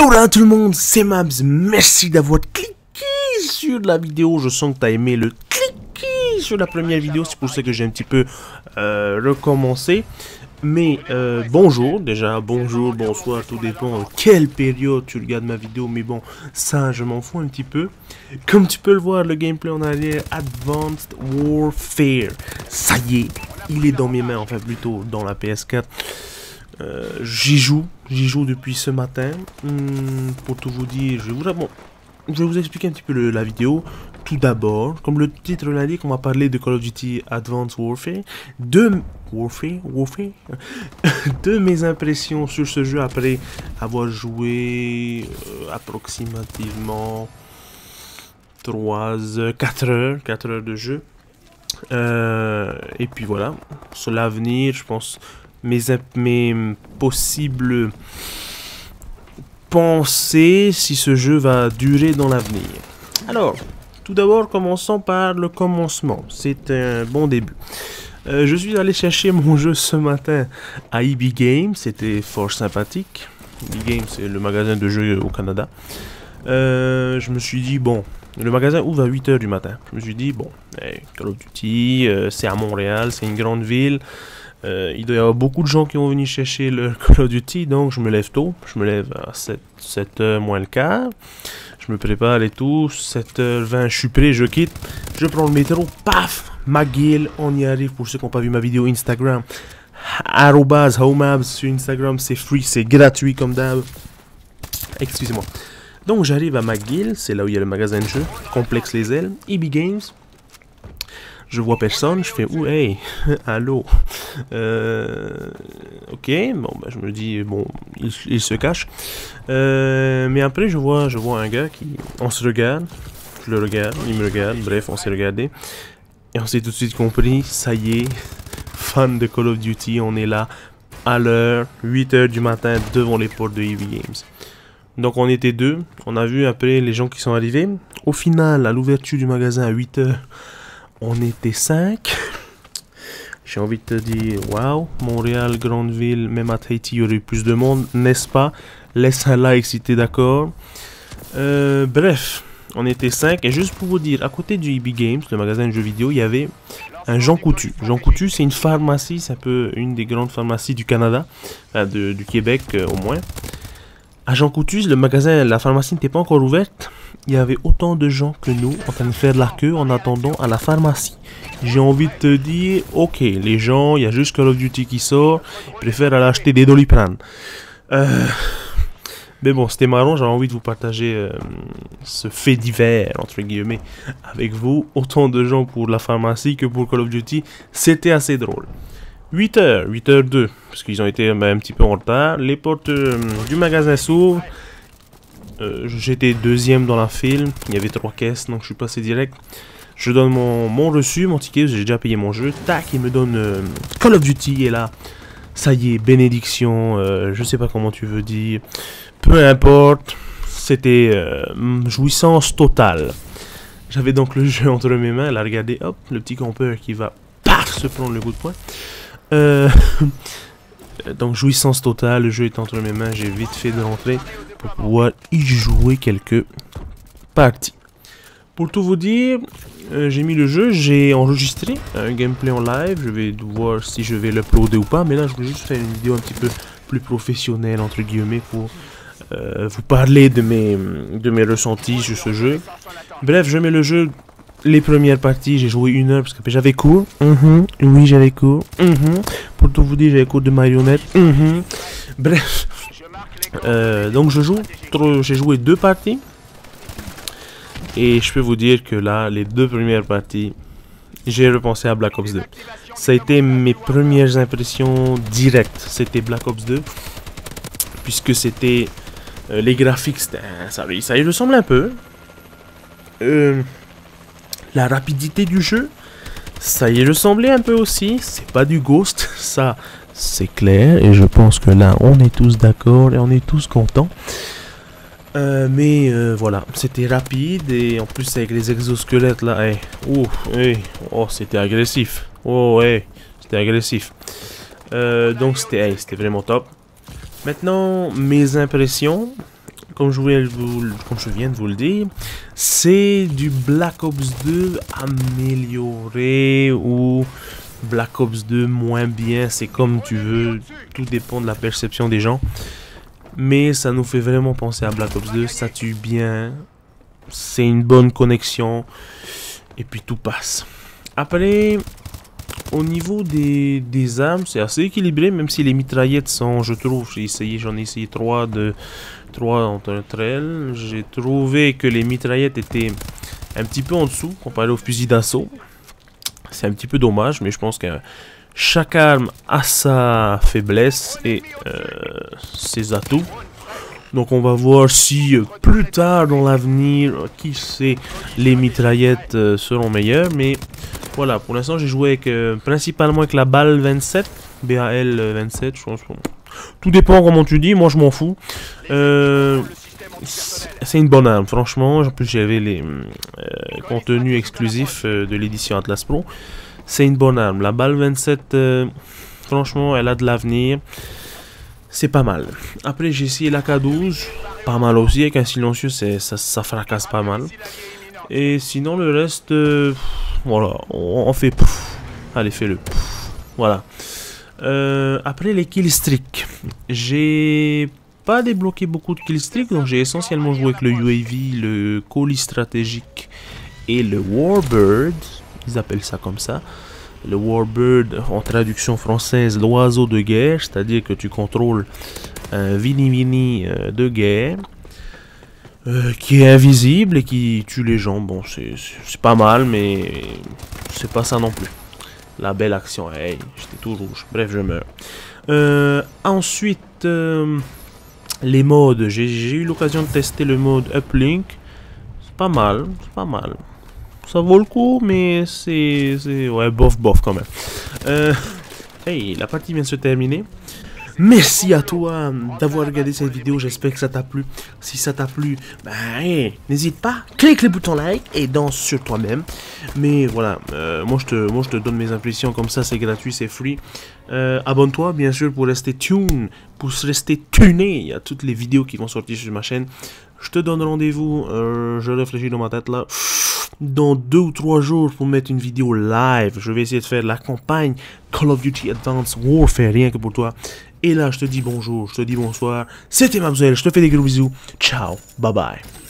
Yo là tout le monde, c'est Mabs, merci d'avoir cliqué sur la vidéo, je sens que tu as aimé le cliquer sur la première vidéo, c'est pour ça que j'ai un petit peu recommencé. Mais bonjour, déjà, bonjour, bonsoir, tout dépend quelle période tu regardes ma vidéo, mais bon, ça je m'en fous un petit peu. Comme tu peux le voir, le gameplay en arrière, Advanced Warfare, ça y est, il est dans mes mains, enfin plutôt dans la PS4. J'y joue depuis ce matin. Pour tout vous dire, je vais vous expliquer un petit peu la vidéo. Tout d'abord, comme le titre l'indique, on va parler de Call of Duty Advanced Warfare, de mes impressions sur ce jeu après avoir joué approximativement 4 heures de jeu. Et puis voilà, sur l'avenir, je pense, mes possibles pensées si ce jeu va durer dans l'avenir. Alors, tout d'abord, commençons par le commencement. C'est un bon début. Je suis allé chercher mon jeu ce matin à EB Games. C'était fort sympathique. EB Games, c'est le magasin de jeux au Canada. Je me suis dit, bon, le magasin ouvre à 8 h du matin. Je me suis dit, bon, Call of Duty, c'est à Montréal, c'est une grande ville. Il doit y avoir beaucoup de gens qui vont venir chercher le Call of Duty, donc je me lève tôt. Je me lève à 7 h moins le quart. Je me prépare et tout. 7 h 20, je suis prêt, je quitte. Je prends le métro, paf, McGill, on y arrive. Pour ceux qui n'ont pas vu ma vidéo Instagram, @homemabs sur Instagram, c'est free, c'est gratuit comme d'hab. Excusez-moi. Donc j'arrive à McGill, c'est là où il y a le magasin de jeux, Complexe Les Ailes, EB Games. Je vois personne, je fais ouh, hey, allô. Ok, bon, bah, je me dis, bon, il se cache. Mais après, je vois un gars qui. On se regarde, je le regarde, il me regarde, bref, on s'est regardé. Et on s'est tout de suite compris, ça y est, fan de Call of Duty, on est là à l'heure, 8 h du matin, devant les portes de EB Games. Donc on était deux, on a vu après les gens qui sont arrivés. Au final, à l'ouverture du magasin à 8 h, on était 5. J'ai envie de te dire, waouh, Montréal, grande ville, même à Tahiti, il y aurait eu plus de monde, n'est-ce pas? Laisse un like si t'es d'accord. Bref, on était 5. Et juste pour vous dire, à côté du EB Games, le magasin de jeux vidéo, il y avait un Jean Coutu. Jean Coutu, c'est une pharmacie, c'est un peu une des grandes pharmacies du Canada, du Québec au moins. À Jean Coutu, le magasin, la pharmacie n'était pas encore ouverte. Il y avait autant de gens que nous en train de faire la queue en attendant à la pharmacie. J'ai envie de te dire, ok, les gens, il y a juste Call of Duty qui sort, ils préfèrent aller acheter des Doliprane. Mais bon, c'était marrant, j'avais envie de vous partager ce fait divers, entre guillemets, avec vous. Autant de gens pour la pharmacie que pour Call of Duty, c'était assez drôle. 8 h, 8 h 2, parce qu'ils ont été un petit peu en retard. Les portes du magasin s'ouvrent. J'étais deuxième dans la file. Il y avait 3 caisses, donc je suis passé direct. Je donne mon reçu, mon ticket, j'ai déjà payé mon jeu. Tac, il me donne Call of Duty, et là, ça y est, bénédiction, je sais pas comment tu veux dire. Peu importe, c'était jouissance totale. J'avais donc le jeu entre mes mains, là, regardez, hop, le petit compteur qui va, paf, se prendre le coup de poing. Donc jouissance totale, le jeu est entre mes mains, j'ai vite fait de rentrer pour pouvoir y jouer quelques parties. Pour tout vous dire, j'ai mis le jeu, j'ai enregistré un gameplay en live, je vais voir si je vais l'uploader ou pas, mais là je vais juste faire une vidéo un petit peu plus professionnelle entre guillemets pour vous parler de mes ressentis sur ce jeu. Bref, je mets le jeu. Les premières parties, j'ai joué 1 heure parce que j'avais cours. Oui, j'avais cours. Pour tout vous dire, j'avais cours de marionnette. Bref. Donc j'ai joué 2 parties. Et je peux vous dire que là, les 2 premières parties, j'ai repensé à Black Ops 2. Ça a été mes premières impressions directes. C'était Black Ops 2. Puisque c'était... les graphiques, ça y ressemble un peu. La rapidité du jeu, ça y ressemblait un peu aussi. C'est pas du Ghost, ça c'est clair. Et je pense que là, on est tous d'accord et on est tous contents. Mais voilà, c'était rapide. Et en plus avec les exosquelettes là, oh c'était agressif. C'était agressif. Donc c'était vraiment top. Maintenant, mes impressions. comme je viens de vous le dire, c'est du Black Ops 2 amélioré ou Black Ops 2 moins bien, c'est comme tu veux, tout dépend de la perception des gens. Mais ça nous fait vraiment penser à Black Ops 2, ça tue bien, c'est une bonne connexion, et puis tout passe. Après, au niveau des armes, c'est assez équilibré, même si les mitraillettes sont, je trouve, j'en ai essayé 3 entre elles. J'ai trouvé que les mitraillettes étaient un petit peu en dessous, comparé au fusil d'assaut. C'est un petit peu dommage, mais je pense que chaque arme a sa faiblesse et ses atouts. Donc on va voir si plus tard dans l'avenir, qui sait, les mitraillettes seront meilleures. Mais voilà, pour l'instant j'ai joué avec, principalement avec la balle 27, BAL 27, je pense. Tout dépend comment tu dis, moi je m'en fous. C'est une bonne arme, franchement. En plus j'avais les contenus exclusifs de l'édition Atlas Pro. C'est une bonne arme. La balle 27, franchement, elle a de l'avenir. C'est pas mal. Après, j'ai essayé la K12. Pas mal aussi. Avec un silencieux, ça fracasse pas mal. Et sinon, le reste, voilà, on fait pouf. Allez, fais-le. Voilà. Après, les killstreaks. J'ai pas débloqué beaucoup de killstreaks. Donc, j'ai essentiellement joué avec le UAV, le colis stratégique et le Warbird. Ils appellent ça comme ça. Le Warbird, en traduction française, l'oiseau de guerre, c'est-à-dire que tu contrôles un Vini-Vini de guerre qui est invisible et qui tue les gens. Bon, c'est pas mal, mais c'est pas ça non plus. La belle action, hey, j'étais tout rouge. Bref, je meurs. Ensuite, les modes. J'ai eu l'occasion de tester le mode Uplink. C'est pas mal, c'est pas mal. Ça vaut le coup, mais c'est ouais, bof quand même. Hey, la partie vient de se terminer. Merci à toi d'avoir regardé cette vidéo, j'espère que ça t'a plu. Si ça t'a plu, ben, hey, n'hésite pas, clique le bouton like et danse sur toi-même. Mais voilà, moi je te donne mes impressions comme ça, c'est gratuit, c'est free. Abonne-toi bien sûr pour rester tuné. Il y a toutes les vidéos qui vont sortir sur ma chaîne. Je te donne rendez-vous, je réfléchis dans ma tête là, dans 2 ou 3 jours pour mettre une vidéo live. Je vais essayer de faire la campagne Call of Duty Advanced Warfare, rien que pour toi. Et là, je te dis bonjour, je te dis bonsoir. C'était Mabzel, je te fais des gros bisous. Ciao, bye bye.